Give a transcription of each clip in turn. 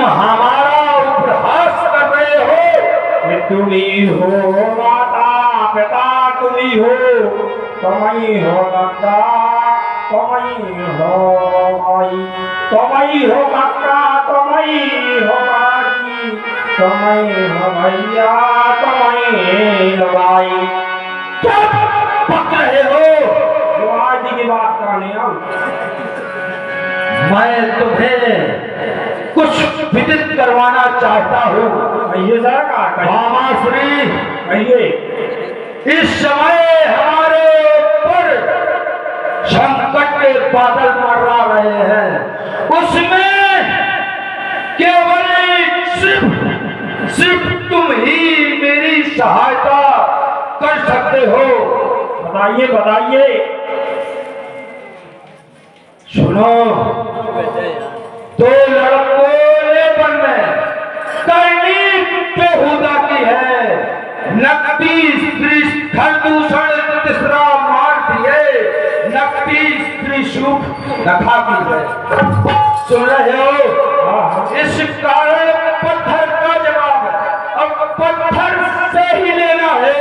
हमारा उपहास कर रहे हो? ये तुम ही हो माता पिता, तुम ही हो, तुम ही हो गंगा, तुम ही हो माई, तुम ही हो मक्का, तुम ही हो काकी, तुम ही हो भैया, तुम ही हो भाई। क्या पक रहे हो? जो आज की बात करने आओ। मैं तुम्हें कुछ विदित करवाना चाहता हूँ। कहिए सरकार, मामाश्री, कहिए। इस समय हमारे ऊपर संकट के बादल मंडरा रहे हैं, उसमें केवल सिर्फ तुम ही मेरी सहायता कर सकते हो। बताइए बताइए। सुनो, दो लड़कों ने बन में करनी बेहुदा की है, नकदी स्त्री स्थल दूषण तीसरा मार दिए, नकदी स्त्री सुख रखा की है। सुन रहे हो? इस कारण पत्थर का जवाब अब पत्थर से ही लेना है।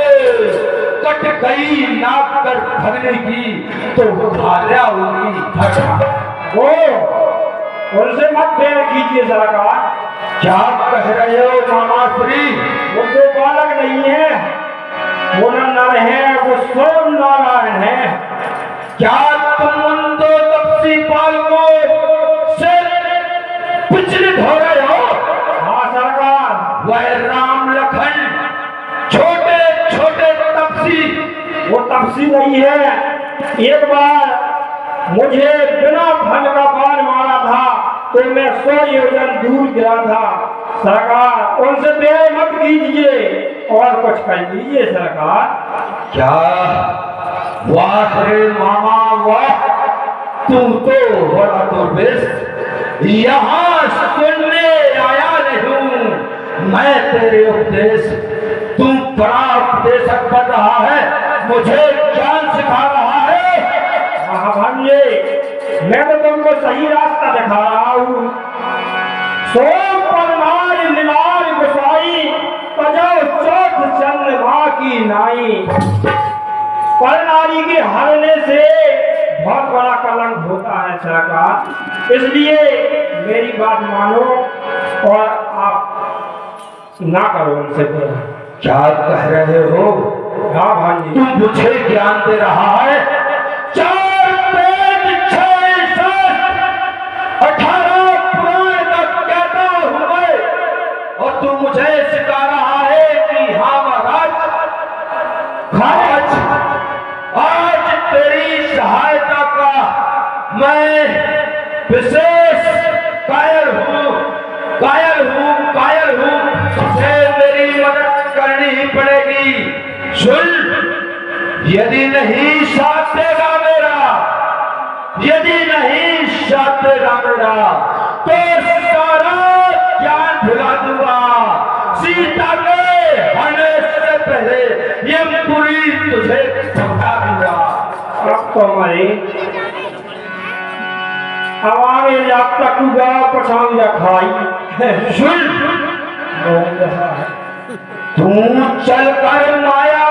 कट गई नाक कर भगने की तो भाल्या होगी भगना। वो उनसे मत देर कीजिए सरकार। क्या कह रहे हो मामाश्री? वो तो बालक नहीं है, वो नर है, वो स्वयं नारायण है। क्या तुम उन दो तपसी बालकों से विचलित हो रहे हो? हाँ सरकार। वह राम लखन छोटे छोटे तपसी, वो तपसी नहीं है। एक बार मुझे बिना फल का बाण मारा था तो मैं 100 योजन दूर गिरा था। सरकार उनसे देर मत कीजिए और कुछ कर लीजिए सरकार। क्या? वाह रे मामा वाह, तू तो बड़ा दुर्वेश। यहाँ सुनने आया नहीं हूँ मैं तेरे उपदेश। तू बड़ा उपदेशक बन रहा है, मुझे ज्ञान सिखा रहा है। भांजे, मैं तो तुमको सही रास्ता दिखा रहा हूँ। सोम परमार निवार गुसाई, तजो चौथ चंद्रमा की नाई। पर नारी के हरने से बहुत बड़ा कलंक होता है सरकार, इसलिए मेरी बात मानो और आप ना करो उनसे। क्या कह रहे हो? हाँ भांजी। तू मुझे ज्ञान दे रहा है? 4 वेद 6 शास्त्र 18 पुराण तक कहता हूँ मैं, और तू मुझे सिखा रहा है कि हाँ महाराज, आज तेरी सहायता का मैं विशेष कायल हूँ, कायल हूँ, कायल हूँ। तुझे मेरी मदद करनी ही पड़ेगी। सुन, यदि नहीं साथ देगा मेरा, यदि नहीं साथ देगा मेरा, तो सारा ज्ञान भुला दूंगा। सीता के आने से पहले ये पूरी तुझे समझा दूंगा। अब तो हमारे आवागे जब तक गाँव पछाऊ या खाई। सुन, तू चल कर माया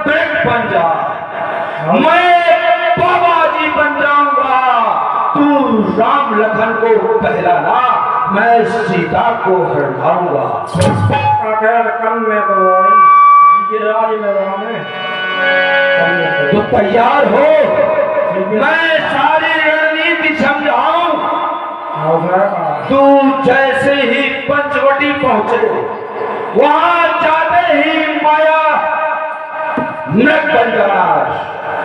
वृक्ष बन जा, मैं बाबा जी बन जाऊंगा। तू राम लखन को पहलाना, मैं सीता को हरवाऊंगा। अगर कम में तो राज में तो तैयार हो? मैं सारी रणनीति समझाऊं। तू जैसे ही पंचवटी पहुंचे, वहां जाते ही माया मृग बन जाना,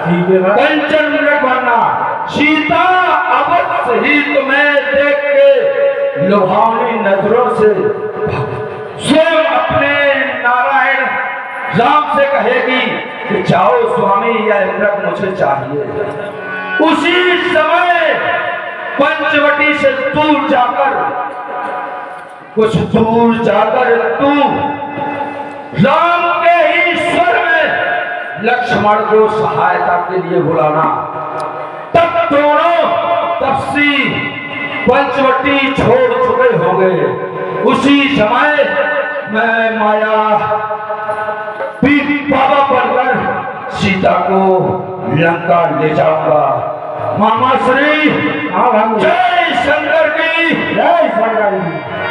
कंचन मृग बनना। सीता अवश्य ही तुम्हें देख के लुभावनी नजरों से स्वयं अपने नारायण राम से कहेगी कि जाओ स्वामी, यह मृग मुझे चाहिए। उसी समय पंचवटी से दूर जाकर, कुछ दूर जाकर तू राम के ही स्वर में लक्ष्मण को सहायता के लिए बुलाना। तब दोनों तपसी पंचवटी छोड़ चुके होंगे। उसी समय मैं माया बाबा बनकर सीता को लंका ले जाऊंगा। मामा श्री हाँ भांजे, जय शंकर की जय शंकर जी।